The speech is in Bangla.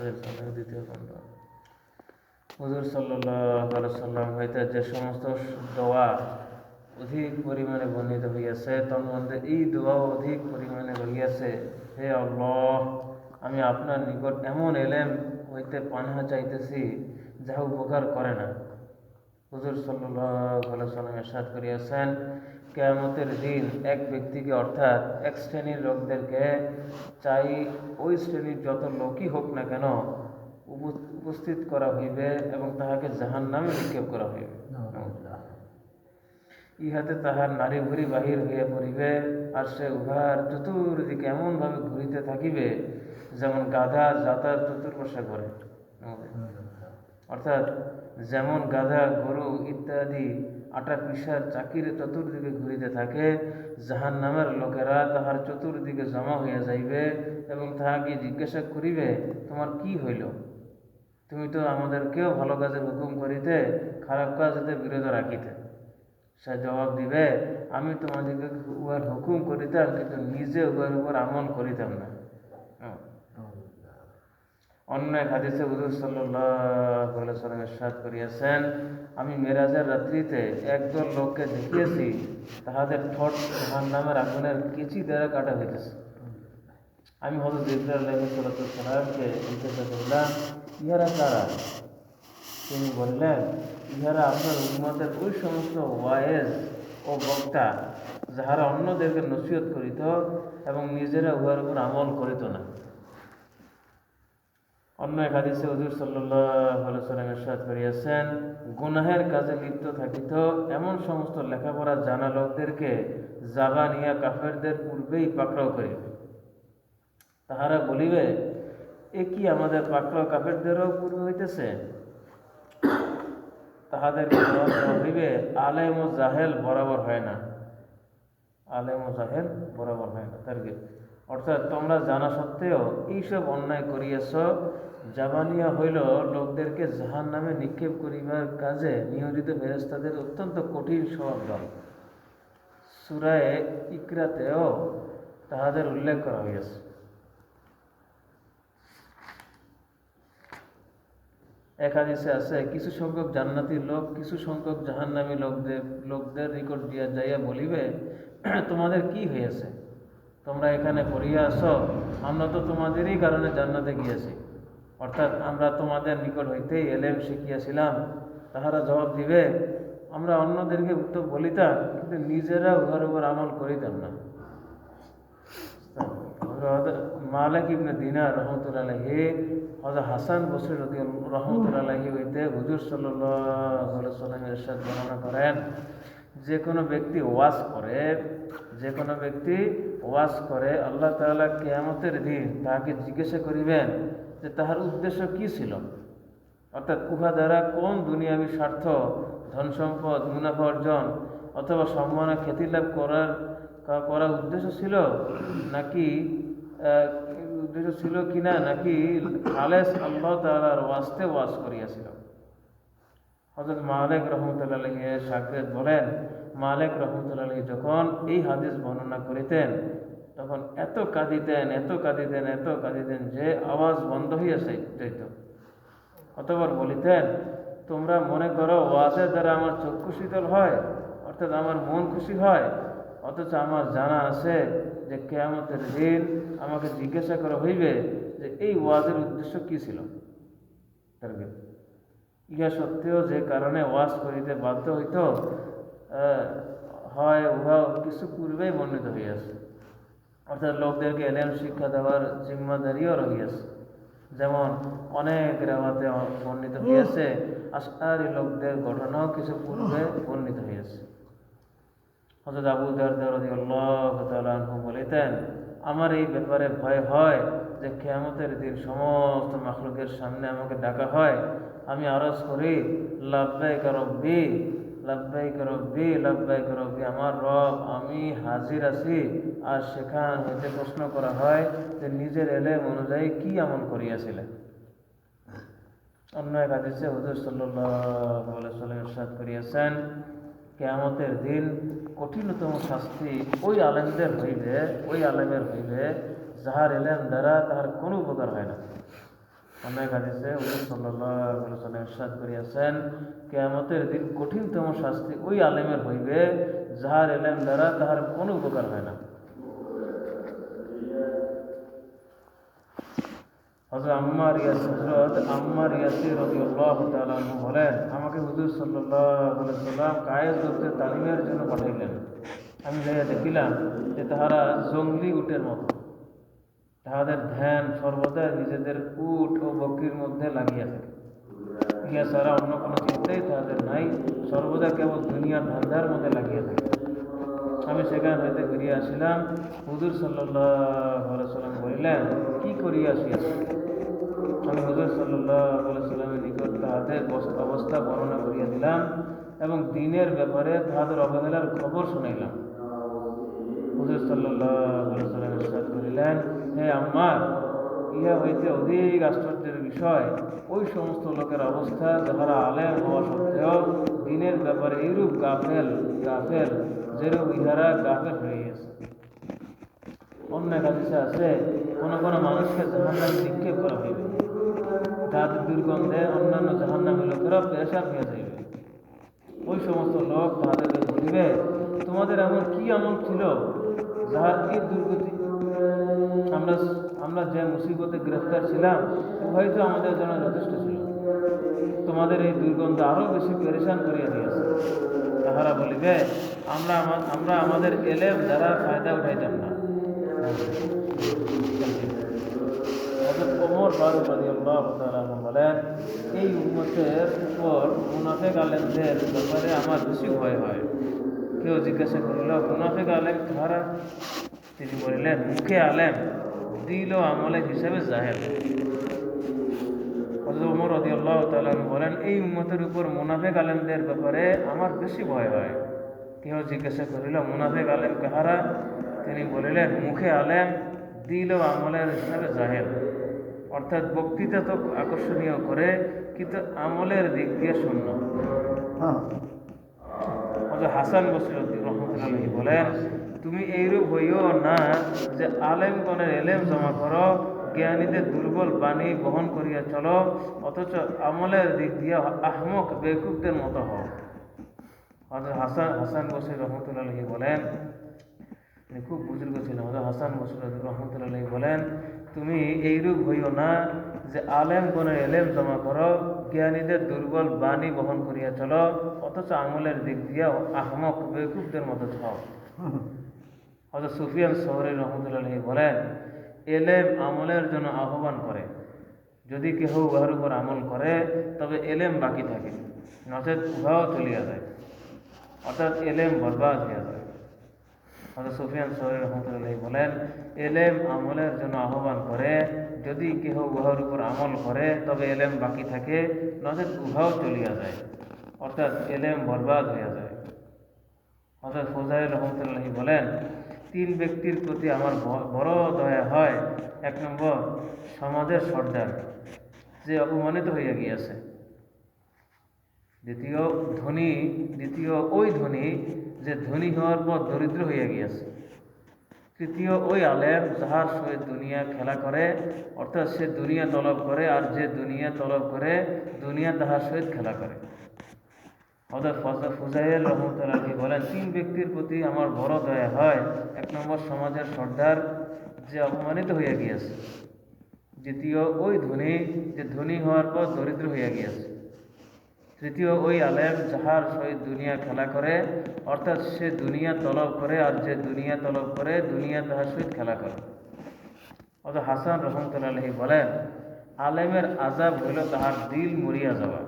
দ্বিতীয় খণ্ড। হুজুর সাল্লাল্লাহু আলাইহি সাল্লাম হইতে যে সমস্ত দোয়া অধিক পরিমাণে বর্ণিত হইয়াছে, তার মধ্যে এই দোয়াও অধিক পরিমাণে রহিয়াছে, হে আল্লাহ, আমি আপনার নিকট এমন এলেম হইতে পানাহা চাইতেছি যাহা উপকার করে না। হুজুর সাল্লাল্লাহু আলাইহি সাল্লাম ইরশাদ করিয়াছেন, কিয়ামতের দিন এক ব্যক্তিকে অর্থাৎ এক শ্রেণীর লোকদেরকে চাই ওই শ্রেণীর যত লোকই হোক না কেন উপস্থিত করা হইবে এবং তাহাকে জাহান্নামে নিক্ষেপ করা হইবে। ইহাতে তাহার নারী ভুঁড়ি বাহির হইয়া পড়িবে, আর সে উহার চতুর্দিকে এমনভাবে ঘুরিতে থাকিবে যেমন গাধা যাতায়াত চতুর্পাশে করে। অর্থাৎ যেমন গাধা, গরু ইত্যাদি আটা পিসার চাকির চতুর্দিকে ঘুরিতে থাকে, জাহান্নামের লোকেরা তাহার চতুর্দিকে জমা হইয়া যাইবে এবং তাহাকে জিজ্ঞাসা করিবে, তোমার কি হইল? তুমি তো আমাদেরকেও ভালো কাজের হুকুম করিতে, খারাপ কাজ হতে বিরত রাখিতে। সে জবাব দিবে, আমি তোমাদেরকে উহার হুকুম করিতাম, কিন্তু নিজে উহার উপর আমল করিতাম না। অন্য এক হাদিসে হুজুর সাল্লাল্লাহু আলাইহি সাল্লাম ইরশাদ করিয়াছেন, আমি মেরাজের রাত্রিতে একদল লোককে দেখিয়েছি, তাহাদের ঠোঁট জাহান্নামের আগুনের কেচি দ্বারা কাটা হইতেছে। আমি হযরত জিবরাইল আলাইহিস সালামকে জিজ্ঞাসা করলাম, ইহারা কারা? তিনি বললেন, ইহারা আপনার উম্মতের ওই সমস্ত ওয়ায়েজ ও বক্তা যাহারা অন্যদেরকে নসিহত করিত এবং নিজেরা উহার উপর আমল করিত না। অন্য এক হাদিসে হুজুর সাল্লাল্লাহু আলাইহি সাল্লাম ইরশাদ করিয়াছেন, গুনাহের কাজে লিপ্ত থাকিত এমন সমস্ত লেখাপড়া জানা লোকদেরকে জাবানিয়া কাফেরদের পূর্বেই পাকড়াও করিবে। তাহারা বলিবে, এ কি আমাদের পাকড়াও কাফেরদেরও পূর্বে হইতেছে? তাহাদেরকে জবাব দেওয়া হইবে, আলেম ও জাহেল বরাবর হয় না। আলেম ও জাহেল বরাবর হয় না। তারকে অর্থাৎ তোমরা জানা সত্ত্বেও এইসব অন্যায় করিয়াছ। জাবানিয়া হইল লোকদেরকে জাহান্নামে নিক্ষেপ করিবার কাজে নিয়োজিত ফেরেশতাদের অত্যন্ত কঠিন স্বভাব দল। সূরা ইকরাতেও তাহাদের উল্লেখ করা হইয়াছে। এক হাদিসে আছে, কিছু সংখ্যক জান্নাতি লোক কিছু সংখ্যক জাহান্নামী লোকদের নিকট দিয়া যাইয়া বলিবে, তোমাদের কি হয়েছে? তোমরা এখানে পড়িয়া আসো, আমরা তো তোমাদেরই কারণে জান্নাতে গিয়েছি, অর্থাৎ আমরা তোমাদের নিকট হইতেই এলেম শিখিয়াছিলাম। তাহারা জবাব দিবে, আমরা অন্যদেরকে তো বলিতাম, কিন্তু নিজেরা উহার উপর আমল করিতাম না। মালিক ইবনে দিনার রহমতুল্লাহ আলাইহি, হযরত হাসান বসরি রহমতুল্লাহ আলাইহি হইতে হুজুর সাল্লাল্লাহু আলাইহি সাল্লাম ইরশাদ বর্ণনা করেন, যে কোনো ব্যক্তি ওয়াজ করে আল্লাহ তাআলা কিয়ামতের দিন তাহাকে জিজ্ঞাসা করিবেন যে তাহার উদ্দেশ্য কি ছিল, অর্থাৎ উহা দ্বারা কোন দুনিয়াবী স্বার্থ, ধন সম্পদ, মুনাফা অর্জন অথবা সম্মান খ্যাতি লাভ করা উদ্দেশ্য ছিল কিনা, নাকি খালেস আল্লাহ তাআলার ওয়াস্তে ওয়াজ করিয়াছিল। হযরত মালিক রাহমাতুল্লাহ আলাইহি এর শাগির্দ বলেন, মালিক রাহমাতুল্লাহ আলাইহি যখন এই হাদিস বর্ণনা করিতেন তখন এত কাঁদিতেন যে আওয়াজ বন্ধ হইয়া যাইত। অতঃপর বলিতেন, তোমরা মনে করো ওয়াজের দ্বারা আমার চক্ষু শীতল হয়, অর্থাৎ আমার মন খুশি হয়, অথচ আমার জানা আছে যে কিয়ামতের দিন আমাকে জিজ্ঞাসা করা হইবে যে এই ওয়াজের উদ্দেশ্য কি ছিল। ইহা সত্ত্বেও যে কারণে ওয়াজ করিতে বাধ্য হইত হয়, উহা কিছু পূর্বেই বর্ণিত হইয়াছে। অর্থাৎ লোকদেরকে এলেম শিক্ষা দেওয়ার জিম্মাদারিও রহিয়াছে। যেমন অনেক রেওয়াতে বর্ণিত হইয়াছে, আশআরি লোকদের ঘটনাও কিছু পূর্বে বর্ণিত হইয়াছে। হযরত আবু দারদা রাদিয়াল্লাহু তাআলা আনহু বলিতেন, আমার এই ব্যাপারে ভয় হয় যে কিয়ামতের দিন সমস্ত মাখলুকের সামনে আমাকে ডাকা হয়, আমি আরজ করি, লাব্বাইক রব্বি লাব্বাইক রব্বি লাব্বাইক রব্বি, আমার রব আমি হাজির আছি। আর সেখান হইতে প্রশ্ন করা হয় যে নিজের এলেম অনুযায়ী কি আমল করিয়াছিলেন। অন্য এক হাদিসে হুজুর সাল্লাল্লাহু আলাইহি সাল্লাম ইরশাদ করিয়াছেন, কিয়ামতের দিন কঠিনতম শাস্তি ওই আলেমের হইবে যাহার এলেম দ্বারা তাহার কোনো উপকার হয় না। অনেক হাদিসে হুজুর সাল্লাল্লাহু আলাইহি ওয়াসাল্লাম ইরশাদ করিয়াছেন, কিয়ামতের দিন কঠিনতম শাস্তি ওই আলেমের হইবে যাহার এলেম দ্বারা তাহার কোনো উপকার হয় না। হযরত আম্মার ইয়াসির রাদিয়াল্লাহু তাআলা আনহু বলেন, আমাকে হুজুর সাল্লাল্লাহু আলাইহি ওয়াসাল্লাম কায়েস গোত্রের তালিমের জন্য পাঠাইলেন। আমি যাইয়া দেখিলাম যে তাহারা জঙ্গলি উটের মতো, তাহাদের ধ্যান সর্বদা নিজেদের উট ও বকরির মধ্যে লাগিয়া থাকে। ইহা ছাড়া অন্য কোনো চিন্তাই তাহাদের নাই, সর্বদা কেবল দুনিয়ার ধান্দার মধ্যে লাগিয়া থাকে। আমি সেখান হইতে ফিরিয়া আসিলাম। হুজুর সাল্লাল্লাহু আলাইহি সাল্লাম বলিলেন, কি করিয়া আসিয়াছ? আমি হুজুর সাল্লাল্লাহু আলাইহি সাল্লামের নিকট তাহাদের অবস্থা বর্ণনা করিয়া দিলাম এবং দিনের ব্যাপারে তাহাদের অবহেলার খবর শুনাইলাম। হুজুর সাল্লাল্লাহু আলাইহি সাল্লাম ইরশাদ করিলেন, হে আম্মার, ইহা হইতে অধিক আশ্চর্যের বিষয় ওই সমস্ত লোকের অবস্থা যাহারা আলেম হওয়া সত্ত্বেও দিনের ব্যাপারে এইরূপ গাফেল যেরূপ ইহারা গাফেল হয়ে গেছে। অন্য হাদিসে আছে, কোনো কোনো মানুষকে জাহান্নামে নিক্ষেপ করা হইবে, তাদের দুর্গন্ধে অন্যান্য জাহান্নামী লোকেরা পেরেশান হইয়া যাইবে। ওই সমস্ত লোক তাহাদেরকে বলিবে, তোমাদের এমন কি আমল ছিল যাহার এই দুর্গতি? আমরা যে মুসিবতে গ্রেফতার ছিলাম হয়তো আমাদের জন্য যথেষ্ট ছিল, তোমাদের এই দুর্গন্ধ আরো বেশি পেরেশান করিয়া দিয়েছে। তাহারা বলিবে, আমরা আমাদের এলেম দ্বারা ফায়দা উঠাইতাম না। ওমর ফারুক রাদিয়াল্লাহু তাআলা আনহু বলেন, এই উম্মতের উপর মুনাফিক আলেমদের ব্যাপারে আমার বেশি ভয় হয়। কেউ জিজ্ঞাসা করিল, মুনাফিক আলেম কাহারা? তিনি বলিলেন, মুখে আলেম, দিল ও আমলের হিসাবে জাহেল। হযরত ওমর রাদিয়াল্লাহু তাআলা আনহু বলেন, এই উম্মতের উপর মুনাফিক আলেমদের ব্যাপারে আমার বেশি ভয় হয়। কেউ জিজ্ঞাসা করিল, মুনাফিক আলেম কাহারা? তিনি বলিলেন, মুখে আলেম, দিল ও আমলের হিসাবে জাহেল। অর্থাৎ বক্তৃতা তো আকর্ষণীয় করে, কিন্তু আমলের দিক দিয়ে শূন্য। হাসান বসরি রাহমাতুল্লাহি আলাইহি বলেন, তুমি এইরূপ হইও না যে আলেমগণের এলেম জমা করো, জ্ঞানীদের দুর্বল বাণী বহন করিয়া চলো, অথচ আমলের দিক দিয়ে আহমক বেকুবদের মতো হও। হযরত হাসান বসরি রাহমাতুল্লাহি আলাইহি বলেন, খুব বুজুর্গ ছিলেন, হযরত হাসান বসরি রাহমাতুল্লাহি আলাইহি বলেন, তুমি এইরূপ হইও না যে আলেমগণের এলেম জমা করো, জ্ঞানীদের দুর্বল বাণী বহন করিয়া চলো, অথচ আমলের দিক দিয়ে আহমক বেকুবদের মতো হও। হযরত সুফিয়ান সৌরি রাহমাতুল্লাহি আলাইহি বলেন, এলেম আমলের জন্য আহ্বান করে, যদি কেহ উহার উপর আমল করে তবে এলেম বাকি থাকে, নচেত উহাও চলিয়া যায়, অর্থাৎ এলেম বরবাদ হইয়া যায়। হযরত সুফিয়ান সৌরি রাহমাতুল্লাহি আলাইহি বলেন, এলেম আমলের জন্য আহ্বান করে, যদি কেহ উহার উপর আমল করে তবে এলেম বাকি থাকে, নচেত উহাও চলিয়া যায়, অর্থাৎ এলেম বরবাদ হইয়া যায়। হযরত ফুজাইল রাহমাতুল্লাহি বলেন, তিন ব্যক্তির প্রতি আমার বড় দয়া হয়। ১ নম্বর, সমাজের সর্দার যে অপমানিত হইয়া গিয়াছে। দ্বিতীয় ওই ধনী যে ধনী হওয়ার পর দরিদ্র হইয়া গিয়াছে। তৃতীয়, ওই আলেম যাহার সহিত দুনিয়া খেলা করে, অর্থাৎ সে দুনিয়া তলব করে, আর যে দুনিয়া তলব করে দুনিয়া তাহার সহিত খেলা করে। হযরত ফুজাইল রাহমাতুল্লাহি বলেন, তিন ব্যক্তির প্রতি আমার বড় দয়া হয়। ১ নম্বর, সমাজের সর্দার যে অপমানিত হইয়া গিয়াছে। দ্বিতীয়, ওই ধনী যে ধনী হওয়ার পর দরিদ্র হইয়া গিয়াছে। তৃতীয়, ওই আলেম যাহার সহিত দুনিয়া খেলা করে, অর্থাৎ সে দুনিয়া তলব করে, আর যে দুনিয়া তলব করে দুনিয়া তাহার সহিত খেলা করে। হযরত হাসান রাহমাতুল্লাহি বলেন, আলেমের আযাব হইল তাহার দিল মরিয়া যাওয়া।